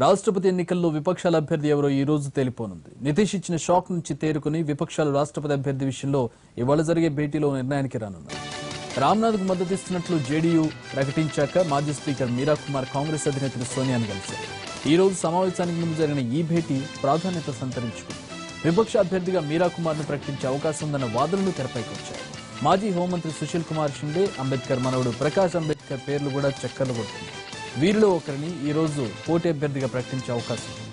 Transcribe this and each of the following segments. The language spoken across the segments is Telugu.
రాష్ట్రపతి ఎన్నికల్లో విపక్షాల అభ్యర్థి ఎవరో ఈ రోజు తేలిపోనుంది. నితీష్ ఇచ్చిన షాక్ నుంచి తేరుకుని విపక్షాలు రాష్ట్రపతి అభ్యర్థి విషయంలో ఇవాళ జరిగే భేటీలో నిర్ణయానికి రానున్నారు. రామ్నాథ్కు మద్దతిస్తున్నట్లు జేడీయూ ప్రకటించాక మాజీ స్పీకర్ మీరా కుమార్ కాంగ్రెస్ అధినేత్రి సోనియాను కలిశారు. ఈ రోజు సమావేశానికి ముందు జరిగిన ఈ భేటీ ప్రాధాన్యత సంతరించుకుంది. విపక్ష అభ్యర్థిగా మీరా కుమార్ను ప్రకటించే అవకాశం ఉందన్న వాదనలు తెరపైకి వచ్చాయి. మాజీ హోంమంత్రి సుశీల్ కుమార్ షిండే, అంబేద్కర్ మనవడు ప్రకాష్ అంబేద్కర్ పేర్లు కూడా చక్కర్లు కొడుతున్నాయి. వీరిలో ఒకరిని ఈ రోజు పోటీ అభ్యర్థిగా ప్రకటించే అవకాశం ఉంది.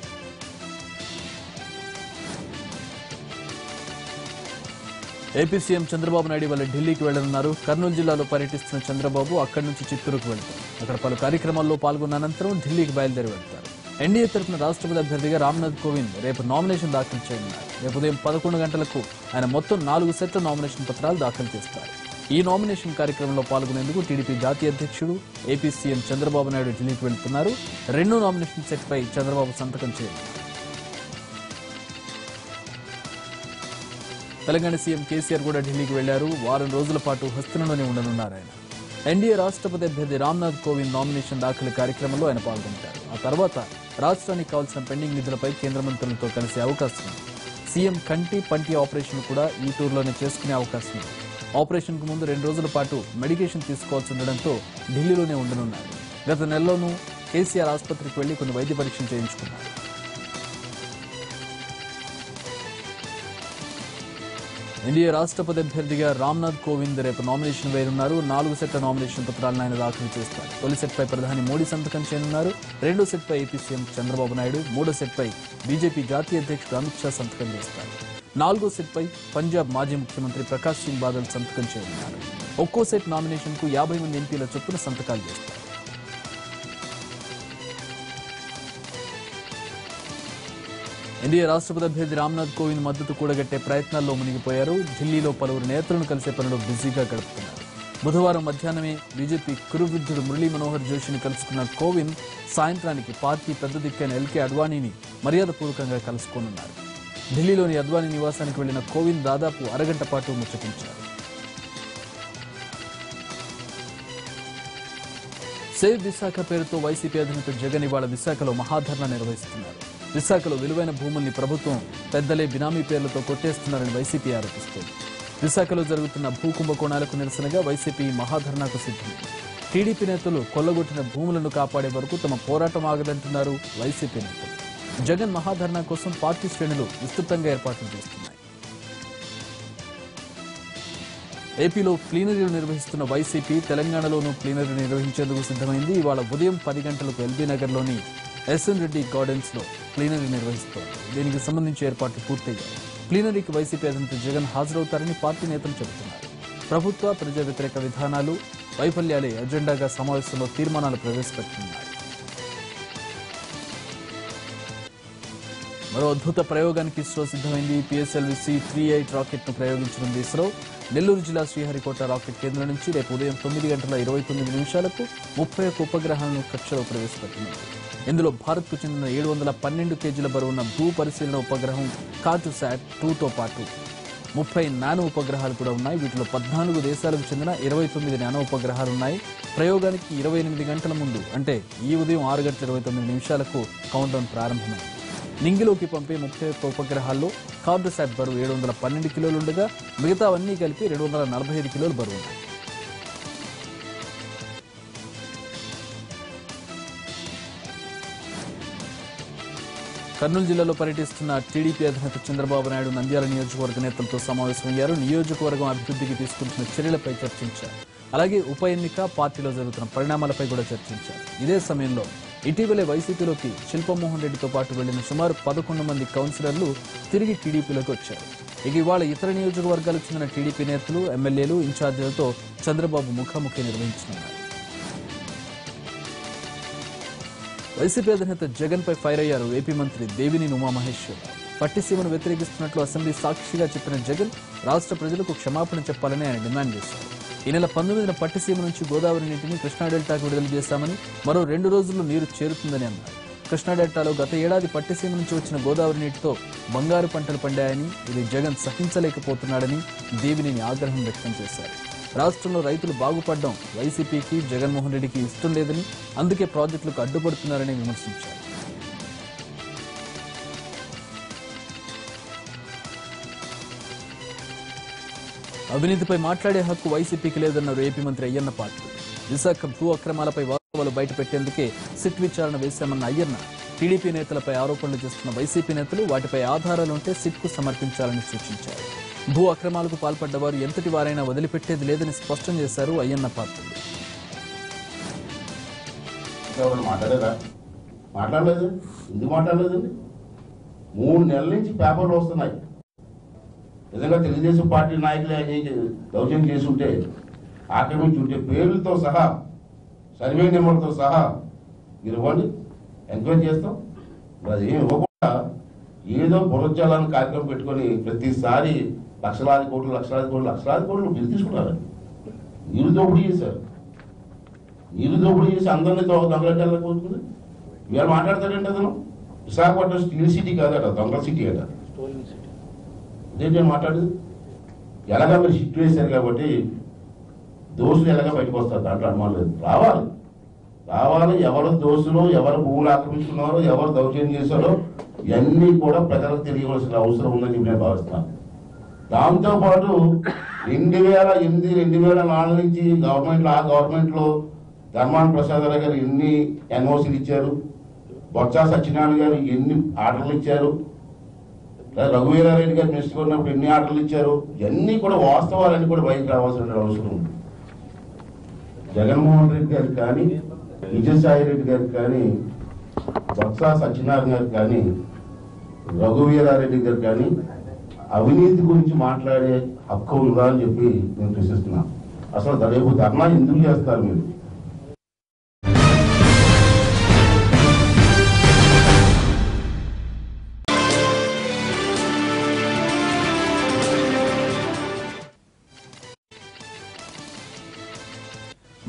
ఏపీ సీఎం చంద్రబాబు నాయుడు వల్ల ఢిల్లీకి వెళ్లనున్నారు. కర్నూలు జిల్లాలో పర్యటిస్తున్న చంద్రబాబు అక్కడి నుంచి చిత్తూరుకు వెళ్తారు. అక్కడ పలు కార్యక్రమాల్లో పాల్గొన్న అనంతరం ఢిల్లీకి బయలుదేరి వెళ్తారు. ఎన్డీఏ తరఫున రాష్ట్రపతి అభ్యర్థిగా రామ్నాథ్ కోవింద్ రేపు నామినేషన్ దాఖలు చేయనున్నారు. రేపు ఉదయం 11 గంటలకు ఆయన మొత్తం 4 సెట్ల నామినేషన్ పత్రాలు దాఖలు చేస్తారు. ఈ నామినేషన్ కార్యక్రమంలో పాల్గొనేందుకు టీడీపీ జాతీయ అధ్యక్షుడు ఏపీ సీఎం చంద్రబాబు నాయుడు ఢిల్లీకి వెళ్తున్నారు. 2 నామినేషన్ సెట్పై చంద్రబాబు సంతకం చేయనున్నారు. తెలంగాణ సీఎం కేసీఆర్ కూడా ఢిల్లీకి వెళ్లారు. వారం రోజుల పాటు హస్తినలోనే ఉండనున్నారు ఆయన. ఎన్డీఏ రాష్ట్రపతి అభ్యర్థి రామ్నాథ్ కోవింద్ నామినేషన్ దాఖలు కార్యక్రమంలో ఆయన పాల్గొంటారు. ఆ తర్వాత రాష్ట్రానికి కావాల్సిన పెండింగ్ నిధులపై కేంద్ర మంత్రులతో కలిసే అవకాశం ఉంది. సీఎం కంటి పంటి ఆపరేషన్ కూడా ఈ టూర్లోనే చేసుకునే అవకాశం ఉంది. ఆపరేషన్ కు ముందు 2 రోజుల పాటు మెడికేషన్ తీసుకోవాల్సి ఉండడంతో ఢిల్లీలోనే ఉండనున్నారు. గత నెలలోనూ కేసీఆర్ ఆసుపత్రికి వెళ్లి కొన్ని వైద్య పరీక్షలు చేయించుకున్నారు. ఎన్డీఏ రాష్ట్రపతి అభ్యర్థిగా రామ్నాథ్ కోవింద్ రేపు నామినేషన్ వేయనున్నారు. 4 సెట్ల నామినేషన్ పత్రాలను ఆయన దాఖలు చేస్తారు. తొలి సెట్పై ప్రధాని మోడీ సంతకం చేయనున్నారు. 2వ సెట్పై ఏపీ సీఎం చంద్రబాబు నాయుడు, 3వ సెట్పై బీజేపీ జాతీయ అధ్యక్షుడు అమిత్ షా సంతకం చేస్తారు. 4వ సెట్పై పంజాబ్ మాజీ ముఖ్యమంత్రి ప్రకాష్ సింగ్ బాదల్ సంతకం చేయనున్నారు. ఒక్కో సెట్ నామినేషన్ కు 50 మంది ఎంపీల చొప్పున సంతకాలు చేస్తారు. ఎన్డీఏ రాష్ట్రపతి అభ్యర్థి రామ్నాథ్ కోవింద్ మద్దతు కూడగట్టే ప్రయత్నాల్లో మునిగిపోయారు. ఢిల్లీలో పలువురు నేతలను కలిసే పనిలో బిజీగా గడుపుతున్నారు. బుధవారం మధ్యాహ్నమే బీజేపీ కురువృద్ధుడు మురళీ మనోహర్ జోషిని కలుసుకున్న కోవింద్ సాయంత్రానికి పార్టీ పెద్ద దిక్కైన ఎల్కే అడ్వాణీని మర్యాదపూర్వకంగా కలుసుకోనున్నారు. ఢిల్లీలోని అద్వానీ నివాసానికి వెళ్లిన కోవింద్ దాదాపు అరగంట పాటు ముచ్చటించారు. సేవ్ విశాఖ పేరుతో వైసీపీ అధినేత జగన్ ఇవాళ విశాఖలో మహాధర్నా నిర్వహిస్తున్నారు. విశాఖలో విలువైన భూముల్ని ప్రభుత్వం పెద్దలే బినామీ పేర్లతో కొట్టేస్తున్నారని వైసీపీ ఆరోపిస్తోంది. విశాఖలో జరుగుతున్న భూ కుంభకోణాలకు నిరసనగా వైసీపీ మహాధర్నాకు సిద్ధమైంది. టీడీపీ నేతలు కొల్లగొట్టిన భూములను కాపాడే వరకు తమ పోరాటం ఆగదంటున్నారు వైసీపీ నేతలు. జగన్ మహాధర్నా కోసం పార్టీ శ్రేణులు విస్తృతంగా ఏర్పాట్లు చేస్తున్నాయి. ఏపీలో ప్లీనరీలు నిర్వహిస్తున్న వైసీపీ తెలంగాణలోనూ ప్లీనరీ నిర్వహించేందుకు సిద్ధమైంది. ఇవాళ ఉదయం 10 గంటలకు ఎల్బీ నగర్లోని ఎస్ఎన్ రెడ్డి గార్డెన్స్ లో ప్లీనరీ నిర్వహిస్తోంది. దీనికి సంబంధించి ఏర్పాట్లు పూర్తయ్యాయి. ప్లీనరీకి వైసీపీ అధినేత జగన్ హాజరవుతారని పార్టీ నేతలు చెబుతున్నారు. ప్రభుత్వ ప్రజా వ్యతిరేక విధానాలు, వైఫల్యాలే ఎజెండాగా సమావేశంలో తీర్మానాలు ప్రవేశపెట్టనున్నారు. మరో అద్భుత ప్రయోగానికి ఇస్రో సిద్ధమైంది. పిఎస్ఎల్వి C-38 రాకెట్ ను ప్రయోగించనుంది ఇస్రో. నెల్లూరు జిల్లా శ్రీహరికోట రాకెట్ కేంద్రం నుంచి రేపు ఉదయం 9 గంటల 29 నిమిషాలకు 31 ఉపగ్రహాలను కక్షలో ప్రవేశపెట్టనుంది. ఇందులో భారత్కు చెందిన 712 కేజీల బరువున్న భూ పరిశీలన ఉపగ్రహం కార్టోసాట్ 2తో పాటు 30 నానో ఉపగ్రహాలు కూడా ఉన్నాయి. వీటిలో 14 దేశాలకు చెందిన 29 నానో ఉపగ్రహాలున్నాయి. ప్రయోగానికి 28 గంటల ముందు అంటే ఈ ఉదయం 6 గంటల 29 నిమిషాలకు కౌంట్డౌన్ ప్రారంభమైంది. నింగిలోకి పంపే 31 ఉపగ్రహాల్లో కార్టోసాట్ బరువు 712 కిలోలుండగా మిగతావన్నీ కలిపి 245 కిలోలు బరువు ఉన్నాయి. కర్నూలు జిల్లాలో పర్యటిస్తున్న టీడీపీ అధినేత చంద్రబాబు నాయుడు నంద్యాల నియోజకవర్గ నేతలతో సమావేశమయ్యారు. నియోజకవర్గం అభివృద్ధికి తీసుకుంటున్న చర్యలపై చర్చించారు. అలాగే ఉప ఎన్నిక, పార్టీలో జరుగుతున్న పరిణామాలపై కూడా చర్చించారు. ఇదే సమయంలో ఇటీవలే వైసీపీలోకి శిల్పమోహన్ రెడ్డితో పాటు వెళ్లిన సుమారు 11 మంది కౌన్సిలర్లు తిరిగి టీడీపీలోకి వచ్చారు. ఇక ఇవాళ ఇతర నియోజకవర్గాలకు చెందిన టీడీపీ నేతలు, ఎమ్మెల్యేలు, ఇన్ఛార్జీలతో చంద్రబాబు ముఖాముఖి నిర్వహించనున్నారు. వైసీపీ అధినేత జగన్ పై ఫైర్ అయ్యారు ఏపీ మంత్రి దేవినేని ఉమామహేశ్వర్. పట్టిసీమను వ్యతిరేకిస్తున్నట్లు అసెంబ్లీ సాక్షిగా చెప్పిన జగన్ రాష్ట్ర ప్రజలకు క్షమాపణ చెప్పాలని ఆయన డిమాండ్ చేశారు. ఈ నెల 19న పట్టిసీమ నుంచి గోదావరి నీటిని కృష్ణా డెల్టాకు విడుదల చేశామని, మరో 2 రోజుల్లో నీరు చేరుతుందని అన్నారు. కృష్ణా డెల్టాలో గత ఏడాది పట్టిసీమ నుంచి వచ్చిన గోదావరి నీటితో బంగారు పంటలు పండాయని, ఇది జగన్ సహించలేకపోతున్నాడని దేవినేని ఆగ్రహం వ్యక్తం చేశారు. రాష్ట్రంలో రైతులు బాగుపడడం వైసీపీకి, జగన్మోహన్ రెడ్డికి ఇష్టం లేదని, అందుకే ప్రాజెక్టులకు అడ్డుపడుతున్నారని విమర్శించారు. అవినీతిపై మాట్లాడే హక్కు వైసీపీకి లేదన్నారు ఏపీ మంత్రి అయ్యన్న పాత్రుడు. విశాఖ భూ అక్రమాలపై వాస్తవాలు బయటపెట్టేందుకే సిట్ విచారణ వేశామన్న అయ్యన్న టీడీపీ నేతలపై ఆరోపణలు చేస్తున్న వైసీపీ నేతలు వాటిపై ఆధారాలుంటే సిట్కు సమర్పించాలని సూచించారు. భూ అక్రమాలకు పాల్పడ్డవారు ఎంతటి వారైనా వదిలిపెట్టేది లేదని స్పష్టం చేశారు అయ్యన్న పాత్రుడు. మాట్లాడలేదు, ఎందుకు మాట్లాడలేదండి? 3 నెలల నుంచి పేపర్లు వస్తున్నాయి. నిజంగా తెలుగుదేశం పార్టీ నాయకులు దౌర్జన్యం చేసి ఉంటే, ఆక్రమించి ఉంటే పేర్లతో సహా సర్వే నెంబర్తో సహా మీరు ఇవ్వండి, ఎంక్వైరీ చేస్తాం. అది ఏమి ఇవ్వకుండా ఏదో పునరుజ్జాలను కార్యక్రమం పెట్టుకొని ప్రతిసారి లక్షలాది కోట్లు బిల్లు తీసుకున్నారు. నీరు దోపిడీ చేశారు. నీరు దోపిడీ చేసి అందరినీ దొంగలెట్టాలనుకుంటుంది. ఇవాళ మాట్లాడతాడంటే అతను విశాఖపట్నం స్టీల్ సిటీ కాదట, దొంగల సిటీ అట. అదేంటి నేను మాట్లాడేది? ఎలాగా మీరు షిఫ్ట్ వేశారు కాబట్టి దోషులు ఎలాగా బయటకు వస్తారు, దాంట్లో అనుమానం లేదు. రావాలి. ఎవరు దోషులు, ఎవరు భూములు ఆక్రమించుకున్నారో, ఎవరు దౌర్జన్యం చేశారో ఇవన్నీ కూడా ప్రజలకు తెలియవలసిన అవసరం ఉందని నేను భావిస్తున్నాను. దాంతోపాటు 2008, 2004 నుంచి గవర్నమెంట్లో ధర్మాన ప్రసాద్ గారు ఎన్ని ఎన్ఓసీలు ఇచ్చారు, బొత్స సత్యనారాయణ గారు ఎన్ని ఆర్డర్లు ఇచ్చారు, రఘువీరారెడ్డి గారు మినిస్టర్ ఉన్నప్పుడు ఎన్ని ఆర్డర్లు ఇచ్చారు, ఇవన్నీ కూడా వాస్తవాలన్నీ కూడా బయటకు రావాల్సిన అవసరం ఉంది. జగన్మోహన్ రెడ్డి గారికి కానీ, విజయసాయి రెడ్డి గారికి కానీ, బొత్స సత్యనారాయణ గారికి కానీ, రఘువీరారెడ్డి గారు కానీ అవినీతి గురించి మాట్లాడే హక్కు ఉందా అని చెప్పి నేను ప్రశ్నిస్తున్నాను. అసలు రేపు ధర్నా ఎందుకు చేస్తారు మీరు?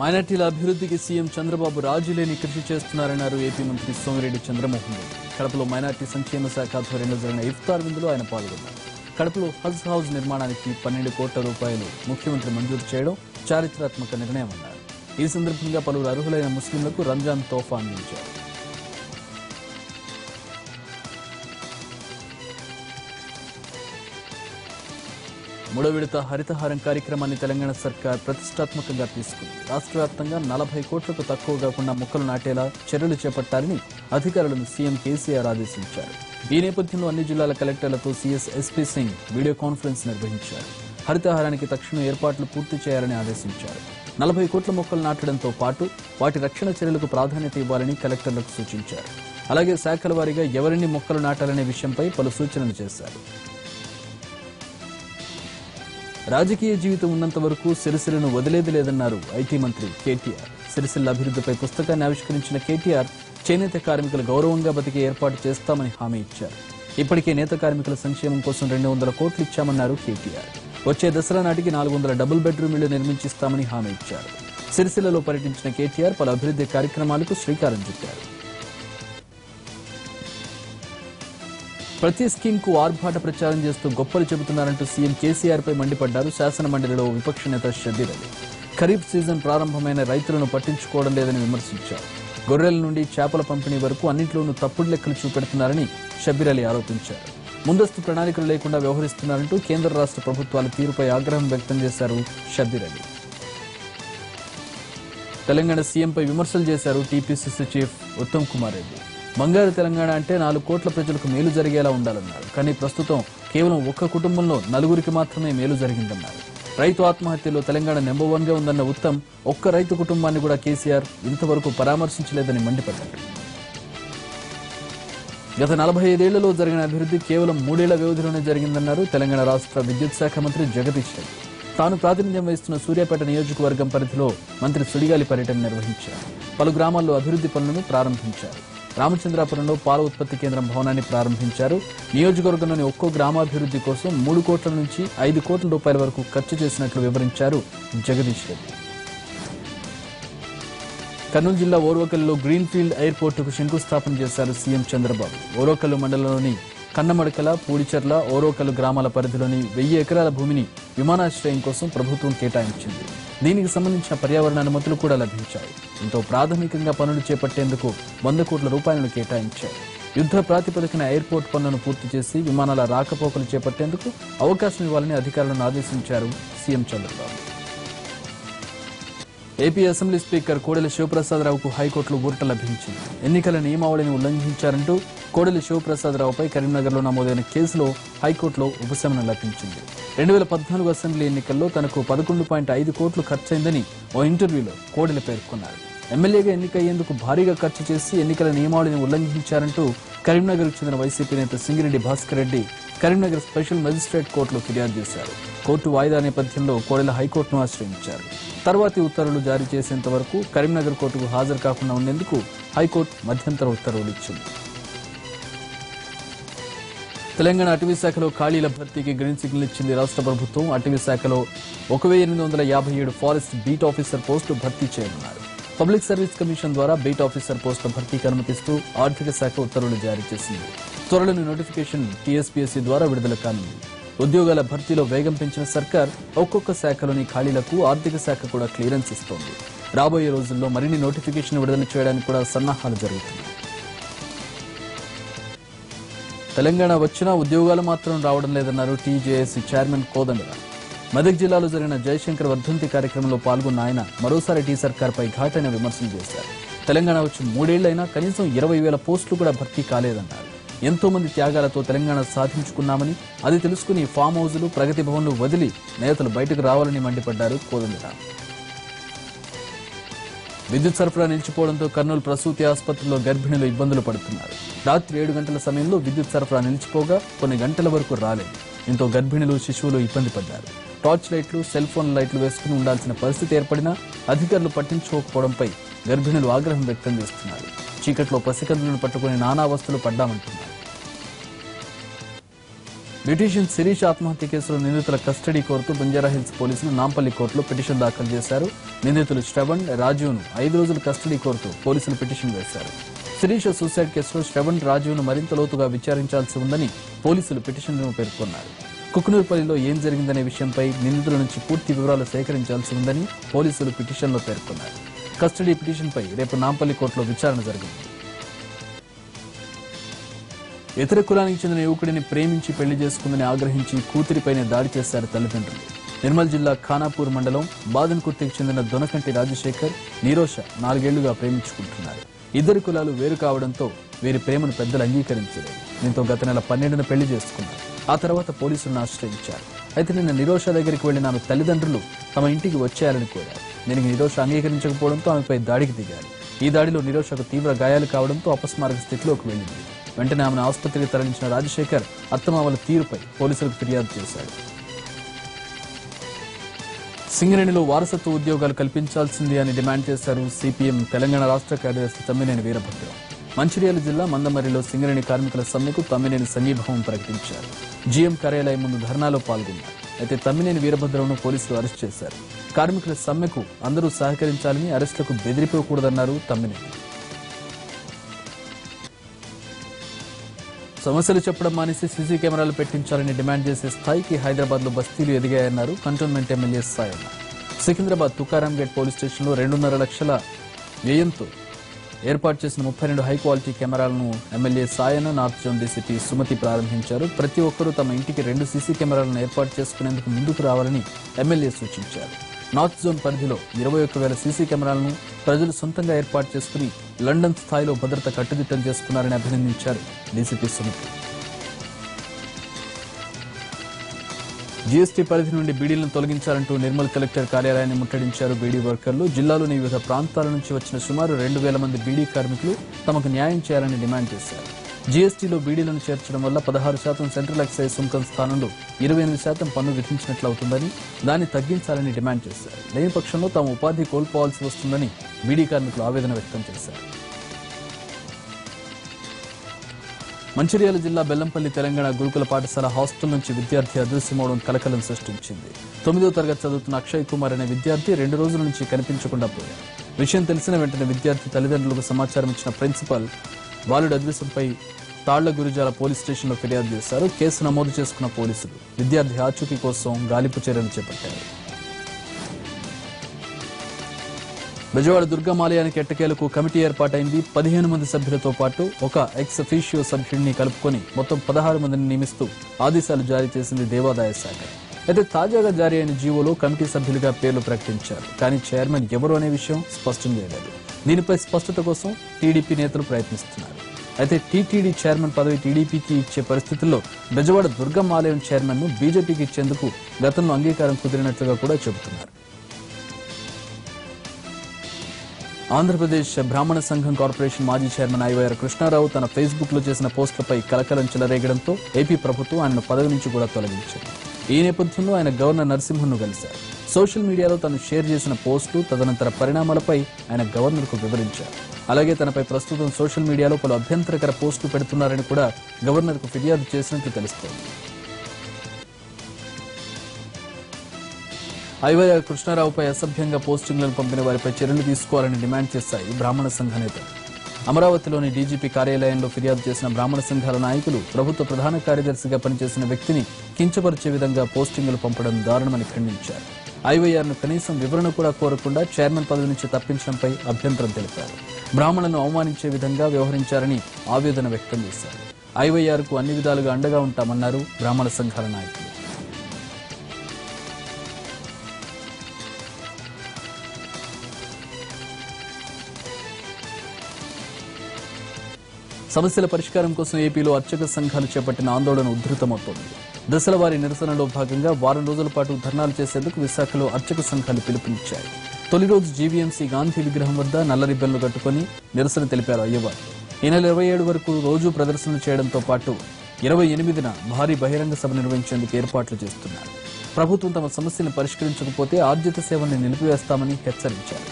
మైనార్టీల అభివృద్ధికి సీఎం చంద్రబాబు రాజీలేని కృషి చేస్తున్నారన్నారు ఏపీ మంత్రి సోమిరెడ్డి చంద్రమోహన్ రెడ్డి. కడపలో మైనార్టీ సంక్షేమ శాఖ ఆధ్వర్యంలో జరిగిన ఇఫ్తార్ విందులో ఆయన పాల్గొన్నారు. కడపలో హజ్ హౌస్ నిర్మాణానికి 12 కోట్ల రూపాయలు ముఖ్యమంత్రి మంజూరు చేయడం చారిత్రాత్మక నిర్ణయమన్నారు. ఈ సందర్భంగా పలువురు అర్హులైన ముస్లింలకు రంజాన్ తోఫా అందించారు. మూడో విడత హరితహారం కార్యక్రమాన్ని తెలంగాణ సర్కార్ ప్రతిష్టాత్మకంగా తీసుకుంది. రాష్ట్ర వ్యాప్తంగా 40 కోట్లకు తక్కువ కాకుండా మొక్కలు నాటేలా చర్యలు చేపట్టాలని అధికారులను సీఎం కేసీఆర్ ఆదేశించారు. ఈ నేపథ్యంలో అన్ని జిల్లాల కలెక్టర్లతో CS SP Singh video conference నిర్వహించారు. హరితహారానికి తక్షణ ఏర్పాట్లు పూర్తి చేయాలని ఆదేశించారు. 40 కోట్ల మొక్కలు నాటడంతో పాటు వాటి రక్షణ చర్యలకు ప్రాధాన్యత ఇవ్వాలని కలెక్టర్లకు సూచించారు. అలాగే శాఖల వారీగా ఎవరిని మొక్కలు నాటాలనే విషయంపై పలు సూచనలు చేశారు. రాజకీయ జీవితం ఉన్నంత వరకు సిరిసిల్లను వదిలేది లేదన్నారు ఐటీ మంత్రి కేటీఆర్. సిరిసిల్ల అభివృద్ధిపై పుస్తకాన్ని ఆవిష్కరించిన కేటీఆర్ చేనేత కార్మికుల గౌరవంగా బతికే ఏర్పాటు చేస్తామని హామీ ఇచ్చారు. ఇప్పటికే నేత కార్మికుల సంక్షేమం కోసం 200 కోట్లు ఇచ్చామన్నారు కేటీఆర్. వచ్చే దసరా నాటికి 400 డబుల్ బెడ్రూమ్ ఇళ్లు నిర్మించిస్తామని హామీ ఇచ్చారు. సిరిసిల్లలో పర్యటించిన కేటీఆర్ పలు అభివృద్ధి కార్యక్రమాలకు శ్రీకారం చుట్టారు. ప్రతి స్కీమ్ కు ఆర్భాట ప్రచారం చేస్తూ గొప్పలు చెబుతున్నారంటూ సీఎం కేసీఆర్ పై మండిపడ్డారు శాసన మండలిలో విపక్ష నేత షబ్బీర్ అలీ. ఖరీఫ్ సీజన్ ప్రారంభమైన రైతులను పట్టించుకోవడం లేదని విమర్శించారు. గొర్రెల నుండి చేపల పంపిణీ వరకు అన్నింటిలోనూ తప్పుడు లెక్కలు చూపెడుతున్నారని షబ్బీర్ అలీ ఆరోపించారు. ముందస్తు ప్రణాళికలు లేకుండా వ్యవహరిస్తున్నారంటూ కేంద్ర రాష్ట్ర ప్రభుత్వాల తీరుపై ఆగ్రహం వ్యక్తం చేశారు షబ్బీర్ అలీ. తెలంగాణ సీఎంపై విమర్శలు చేశారు టీపీసీసీ చీఫ్ ఉత్తమ్ కుమార్ రెడ్డి. బంగారు తెలంగాణ అంటే 4 కోట్ల ప్రజలకు మేలు జరిగేలా ఉండాలన్నారు. కానీ ప్రస్తుతం కేవలం ఒక్క కుటుంబంలో 4గురికి మాత్రమే మేలు జరిగిందన్నారు. రైతు ఆత్మహత్యలో తెలంగాణ నెంబర్ 1 గా ఉందన్న ఉత్తమ్ ఒక్క రైతు కుటుంబాన్ని కూడా కేసీఆర్ ఇంతవరకు పరామర్శించలేదని మండిపడ్డారు. గత 45 ఏళ్లలో జరిగిన అభివృద్ధి కేవలం 3 ఏళ్ల వ్యవధిలోనే జరిగిందన్నారు తెలంగాణ రాష్ట్ర విద్యుత్ శాఖ మంత్రి జగదీష్ రెడ్డి. తాను ప్రాతినిధ్యం వహిస్తున్న సూర్యాపేట నియోజకవర్గం పరిధిలో మంత్రి సుడిగాలి పర్యటన నిర్వహించారు. పలు గ్రామాల్లో అభివృద్ధి పనులను ప్రారంభించారు. రామచంద్రాపురంలో పాల ఉత్పత్తి కేంద్రం భవనాన్ని ప్రారంభించారు. నియోజకవర్గంలోని ఒక్కో గ్రామాభివృద్ధి కోసం 3 కోట్ల నుంచి 5 కోట్ల రూపాయల వరకు ఖర్చు చేసినట్లు వివరించారు జగదీష్ రెడ్డి. కర్నూలు జిల్లా ఓర్వకల్లో గ్రీన్ఫీల్డ్ ఎయిర్పోర్టుకు శంకుస్థాపన చేశారు సీఎం చంద్రబాబు. ఓర్వకల్లు మండలంలోని కన్నమడకల, పూడిచెర్ల, ఓరోకల్లు గ్రామాల పరిధిలోని 1000 ఎకరాల భూమిని విమానాశ్రయం కోసం ప్రభుత్వం కేటాయించింది. దీనికి సంబంధించిన పర్యావరణ అనుమతులు కూడా లభించాయి. దీంతో ప్రాథమికంగా పనులు చేపట్టేందుకు 100 కోట్ల రూపాయలను కేటాయించారు. యుద్ధ ప్రాతిపదికన ఎయిర్పోర్ట్ పనులను పూర్తి చేసి విమానాల రాకపోకలు చేపట్టేందుకు అవకాశం ఇవ్వాలని అధికారులను ఆదేశించారు CM Chandrababu. AP assembly speaker Kodela శివప్రసాదరావుకు హైకోర్టులో ఊరట లభించింది. ఎన్నికల నియమావళిని ఉల్లంఘించారంటూ కోడెల శివప్రసాదరావుపై కరీంనగర్లో నమోదైన కేసులో హైకోర్టులో ఉపశమనం లభించింది. 2014 అసెంబ్లీ ఎన్నికల్లో తనకు 11.5 కోట్లు ఖర్చయిందని ఓ ఇంటర్వ్యూలో కోడెల పేర్కొన్నారు. ఎమ్మెల్యేగా ఎన్నికయ్యేందుకు భారీగా ఖర్చు చేసి ఎన్నికల నియమావళిని ఉల్లంఘించారంటూ కరీంనగర్కు చెందిన వైసీపీ నేత సింగిరెడ్డి భాస్కర్ రెడ్డి కరీంనగర్ స్పెషల్ మెజిస్ట్రేట్ కోర్టులో ఫిర్యాదు చేశారు. కోర్టు వాయిదా నేపథ్యంలో కోడెల హైకోర్టును ఆశ్రయించారు. తర్వాతి ఉత్తర్వులు జారీ చేసేంత వరకు కరీంనగర్ కోర్టుకు హాజరు కాకుండా ఉండేందుకు హైకోర్టు మధ్యంతర ఉత్తర్వులు ఇచ్చింది. తెలంగాణ అటవీ శాఖలో ఖాళీల భర్తీకి గ్రీన్ సిగ్నల్ ఇచ్చింది రాష్ట్ర ప్రభుత్వం. అటవీ శాఖలో 1857 ఫారెస్ట్ బీట్ ఆఫీసర్ పోస్టులు భర్తీ చేయనున్నారు. పబ్లిక్ సర్వీస్ కమిషన్ ద్వారా బీట్ ఆఫీసర్ పోస్టుల భర్తీకి అనుమతిస్తూ ఆర్థిక శాఖ ఉత్తర్వులు జారీ చేసింది. త్వరలోని నోటిఫికేషన్ టీఎస్పీఎస్సీ ద్వారా విడుదల కానుంది. ఉద్యోగాల భర్తీలో వేగం పెంచిన సర్కార్ ఒక్కొక్క శాఖలోని ఖాళీలకు ఆర్థిక శాఖ కూడా క్లియరెన్స్ ఇస్తోంది. రాబోయే రోజుల్లో మరిన్ని నోటిఫికేషన్ విడుదల చేయడానికి కూడా సన్నాహాలు జరుగుతున్నాయి. తెలంగాణ వచ్చినా ఉద్యోగాలు మాత్రం రావడం లేదన్నారు టీజేఏసీ చైర్మన్ కోదండరాం. మెదక్ జిల్లాలో జరిగిన జయశంకర్ వర్ధంతి కార్యక్రమంలో పాల్గొన్న ఆయన మరోసారి టీ సర్కార్పై ఘాటైన విమర్శలు చేశారు. తెలంగాణ వచ్చి 3 ఏళ్లైనా కనీసం 20,000 పోస్టులు కూడా భర్తీ కాలేదన్నారు. ఎంతో మంది త్యాగాలతో తెలంగాణ సాధించుకున్నామని, అది తెలుసుకుని ఫామ్ హౌజులు, ప్రగతి భవన్లు వదిలి నేతలు బయటకు రావాలని మండిపడ్డారు కోదండరాం. విద్యుత్ సరఫరా నిలిచిపోవడంతో కర్నూలు ప్రసూతి ఆసుపత్రిలో గర్భిణులు ఇబ్బందులు పడుతున్నారు. రాత్రి 7 గంటల సమయంలో విద్యుత్ సరఫరా నిలిచిపోగా కొన్ని గంటల వరకు రాలేదు. దీంతో గర్భిణులు, శిశువులు ఇబ్బంది పడ్డారు. టార్చ్ లైట్లు, సెల్ ఫోన్ లైట్లు వేసుకుని ఉండాల్సిన పరిస్థితి ఏర్పడినా అధికారులు పట్టించుకోకపోవడంపై గర్భిణులు ఆగ్రహం వ్యక్తం చేస్తున్నారు. చీకట్లో పసికందులను పట్టుకుని నానావస్థలు పడ్డామంటున్నారు. బ్యూటీషియన్ శిరీష్ ఆత్మహత్య కేసులో నిందితుల కస్టడీ కోరుతూ బంజారాహిల్స్ పోలీసులు నాంపల్లి కోర్టులో పిటిషన్ దాఖలు చేశారు. నిందితులు శ్రవణ్, రాజీవ్ను 5 రోజులు కస్టడీ కోరుతూ పోలీసులు పిటిషన్ వేశారు. శిరీష్ సూసైడ్ కేసులో శ్రవణ్, రాజీవ్ను మరింత లోతుగా విచారించాల్సి ఉందని పోలీసులు పిటిషన్లో పేర్కొన్నారు. కుకునూర్పల్లిలో ఏం జరిగిందనే విషయంపై నిందితుల నుంచి పూర్తి వివరాలు సేకరించాల్సి ఉందని పోలీసులు పిటిషన్లో పేర్కొన్నారు. కస్టడీ పిటిషన్పై రేపు నాంపల్లి కోర్టులో విచారణ జరిగింది. ఇతర కులానికి చెందిన యువకుడిని ప్రేమించి పెళ్లి చేసుకుందని ఆగ్రహించి కూతురిపైనే దాడి చేశారు తల్లిదండ్రులు. నిర్మల్ జిల్లా ఖానాపూర్ మండలం బాదన్కుర్తికి చెందిన దొనకంటి రాజశేఖర్, నిరోష 4 ఏళ్లుగా ప్రేమించుకుంటున్నారు. ఇద్దరు కులాలు వేరు కావడంతో వీరి ప్రేమను పెద్దలు అంగీకరించలేదు. దీంతో గత నెల 12న పెళ్లి చేసుకున్నారు. ఆ తర్వాత పోలీసులను ఆశ్రయించారు. అయితే నిన్న నిరోష దగ్గరికి వెళ్లిన ఆమె తల్లిదండ్రులు తమ ఇంటికి వచ్చేయాలని కోరారు. దీనికి నిరోష అంగీకరించకపోవడంతో ఆమెపై దాడికి దిగారు. ఈ దాడిలో నిరోషకు తీవ్ర గాయాలు కావడంతో అపస్మారక స్థితిలోకి వెళ్లింది. వెంటనే ఆమెను ఆసుపత్రికి తరలించిన రాజశేఖర్ అత్తమామల తీరుపై పోలీసులకు ఫిర్యాదు చేశాడు. సింగరేణిలో వారసత్వ ఉద్యోగాలు కల్పించాల్సింది అని డిమాండ్ చేశారు సిపిఎం తెలంగాణ రాష్ట్ర కార్యదర్శి తమ్మినేని వీరభద్రం. మంచిర్యాల జిల్లా మందమర్రిలో సింగరేణి కార్మికుల సమ్మెకు తమ్మినేని సంఘీభావం ప్రకటించారు. జీఎం కార్యాలయం ముందు ధర్నాలో పాల్గొన్నారు. అయితే తమ్మినేని వీరభద్రంను పోలీసులు అరెస్ట్ చేశారు. కార్మికుల సమ్మెకు అందరూ సహకరించాలని, అరెస్టులకు బెదిరిపోకూడదన్నారు తమ్మినేని. సమస్యలు చెప్పడం మానేసి సీసీ కెమెరాలు పెట్టించాలని డిమాండ్ చేసే స్థాయికి హైదరాబాద్ లో బస్తీలు ఎదిగాయన్నారు cantonment MLA Sayanna. Secunderabad Tukaram gate police స్టేషన్లో 2.5 లక్షల వ్యయంతో ఏర్పాటు చేసిన 32 హై క్వాలిటీ కెమెరాలను MLA Sayanna, north zone DCP Sumathi ప్రారంభించారు. ప్రతి ఒక్కరూ తమ ఇంటికి 2 సీసీ కెమెరాలను ఏర్పాటు చేసుకునేందుకు ముందుకు రావాలని ఎమ్మెల్యే సూచించారు. నార్త్ జోన్ పరిధిలో 21,000 సీసీ కెమెరాలను ప్రజలు సొంతంగా ఏర్పాటు చేసుకుని లండన్ స్థాయిలో భద్రత కట్టుదిట్టం చేసుకున్నారని అభినందించారు డీసీపీ సుమతి. జీఎస్టీ పరిధి నుండి బీడీలను తొలగించాలంటూ నిర్మల్ కలెక్టర్ కార్యాలయాన్ని ముట్టడించారు బీడీ వర్కర్లు. జిల్లాలోని వివిధ ప్రాంతాల నుంచి వచ్చిన సుమారు 2,000 మంది బీడీ కార్మికులు తమకు న్యాయం చేయాలని డిమాండ్ చేశారు. జీఎస్టీలో బీడీలను చేర్చడం వల్ల 16% సెంట్రల్ ఎక్సైజ్ సుంకం స్థానంలో 28% పన్ను విధించినట్లవుతుందని, దాన్ని తగ్గించాలని డిమాండ్ చేశారు. లేని పక్షంలో తాము ఉపాధి కోల్పోవాల్సి వస్తుందని బీడీ కార్మికులు ఆవేదన వ్యక్తం చేశారు. మంచిర్యాల జిల్లా బెల్లంపల్లి తెలంగాణ గురుకుల పాఠశాల హాస్టల్ నుంచి విద్యార్థి అదృశ్యమవడం కలకలం సృష్టించింది. 9వ తరగతి చదువుతున్న అక్షయ్ కుమార్ అనే విద్యార్థి 2 రోజుల నుంచి కనిపించకుండా పోయారు. విషయం తెలిసిన వెంటనే విద్యార్థి తల్లిదండ్రులకు సమాచారం ఇచ్చిన ప్రిన్సిపల్ బాలుడి అదృశ్యంపై తాళ్ల గురిజాల పోలీస్ స్టేషన్లో ఫిర్యాదు చేశారు. కేసు నమోదు చేసుకున్న పోలీసులు విద్యార్థి ఆచూకీ కోసం గాలింపు చర్యలు చేపట్టారు. బెజవాడ దుర్గమాలయానికి ఎట్టకేలకు కమిటీ ఏర్పాటైంది. 15 మంది సభ్యులతో పాటు ఒక ఎక్స్ అఫీషియో సభ్యుడిని కలుపుకొని మొత్తం 16 మందిని నియమిస్తూ ఆదేశాలు జారీ చేసింది దేవాదాయ శాఖ. అయితే తాజాగా జారీ అయిన జీవోలో కమిటీ సభ్యులుగా పేర్లు ప్రకటించారు. కానీ చైర్మన్ ఎవరు అనే విషయం స్పష్టం చేయలేదు. దీనిపై స్పష్టత కోసం టీడీపీ నేతలు ప్రయత్నిస్తున్నారు. అయితే టీటీడీ చైర్మన్ పదవి టీడీపీకి ఇచ్చే పరిస్థితుల్లో బెజవాడ దుర్గమాలయం చైర్మన్ ను బీజేపీకి ఇచ్చేందుకు గతంలో అంగీకారం కుదిరినట్లుగా కూడా చెబుతున్నారు. ఆంధ్రప్రదేశ్ బ్రాహ్మణ సంఘం కార్పొరేషన్ మాజీ చైర్మన్ ఐవైఆర్ కృష్ణారావు తన ఫేస్బుక్ లో చేసిన పోస్టులపై కలకలం చెలరేగడంతో ఏపీ ప్రభుత్వం ఆయనను పదవి నుంచి కూడా తొలగించింది. ఈ నేపథ్యంలో ఆయన గవర్నర్ నరసింహన్ను కలిశారు. సోషల్ మీడియాలో తాను షేర్ చేసిన పోస్టులు, తదనంతర పరిణామాలపై ఆయన గవర్నర్కు వివరించారు. అలాగే తనపై ప్రస్తుతం సోషల్ మీడియాలో పలు అభ్యంతరకర పోస్టులు పెడుతున్నారని కూడా గవర్నర్కు ఫిర్యాదు చేసినట్లు తెలుస్తోంది. ఐవైఆర్ కృష్ణారావుపై అసభ్యంగా పోస్టింగ్లను పంపిన వారిపై చర్యలు తీసుకోవాలని డిమాండ్ చేశాయి బ్రాహ్మణ సంఘ నేతలు. అమరావతిలోని డీజీపీ కార్యాలయంలో ఫిర్యాదు చేసిన బ్రాహ్మణ సంఘాల నాయకులు ప్రభుత్వ ప్రధాన కార్యదర్శిగా పనిచేసిన వ్యక్తిని కించపరిచే విధంగా పోస్టింగులు పంపడం దారుణమని ఖండించారు. ఐవైఆర్ను కనీసం వివరణ కూడా కోరకుండా చైర్మన్ పదవి నుంచి తప్పించడంపై అభ్యంతరం తెలిపారు. బ్రాహ్మణులను అవమానించే విధంగా వ్యవహరించారని ఆవేదన వ్యక్తం చేశారు. ఐవైఆర్కు అన్ని విధాలుగా అండగా ఉంటామన్నారు బ్రాహ్మణ సంఘాల నాయకులు. సమస్యల పరిష్కారం కోసం ఏపీలో అర్చక సంఘాలు చేపట్టిన ఆందోళన ఉధృతమవుతోంది. దశల వారీ నిరసనలో భాగంగా వారం రోజుల పాటు ధర్నాలు చేసేందుకు విశాఖలో అర్చక సంఘాలు పిలుపునిచ్చాయి. తొలి రోజు జీవీఎంసీ గాంధీ విగ్రహం వద్ద నల్ల రిబ్బన్లు కట్టుకుని నిరసన తెలిపారు అయ్యవారు. ఈ నెల 27 వరకు రోజు ప్రదర్శనలు చేయడంతో పాటు 28న భారీ బహిరంగ సభ నిర్వహించేందుకు ఏర్పాట్లు చేస్తున్నారు. ప్రభుత్వం తమ సమస్యను పరిష్కరించకపోతే ఆర్జిత సేవల్ని నిలిపివేస్తామని హెచ్చరించారు.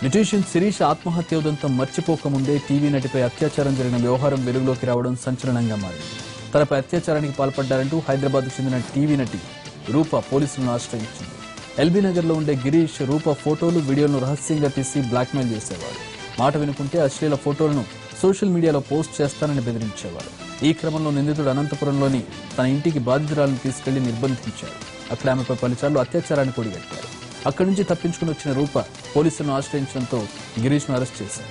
మ్యూజిషియన్ శిరీష్ ఆత్మహత్యోదంతం మర్చిపోకముందే టీవీ నటిపై అత్యాచారం జరిగిన వ్యవహారం వెలుగులోకి రావడం సంచలనంగా మారింది. తనపై అత్యాచారానికి పాల్పడ్డారంటూ హైదరాబాద్కు చెందిన టీవీ నటి రూప పోలీసులను ఆశ్రయించింది. ఎల్బీ నగర్ లో ఉండే గిరీష్ రూప ఫోటోలు, వీడియోలను రహస్యంగా తీసి బ్లాక్మెయిల్ చేసేవాడు. మాట వినుకుంటే అశ్లీల ఫోటోలను సోషల్ మీడియాలో పోస్ట్ చేస్తానని బెదిరించేవాడు. ఈ క్రమంలో నిందితుడు అనంతపురంలోని తన ఇంటికి బాధితురాలను తీసుకెళ్లి నిర్బంధించారు. అక్కడ ఆమెపై పలుసార్లు అత్యాచారాన్ని కూడిగట్టారు. అక్కడి నుంచి తప్పించుకుని వచ్చిన రూప పోలీసులను ఆశ్రయించడంతో గిరీష్ను అరెస్ట్ చేశారు.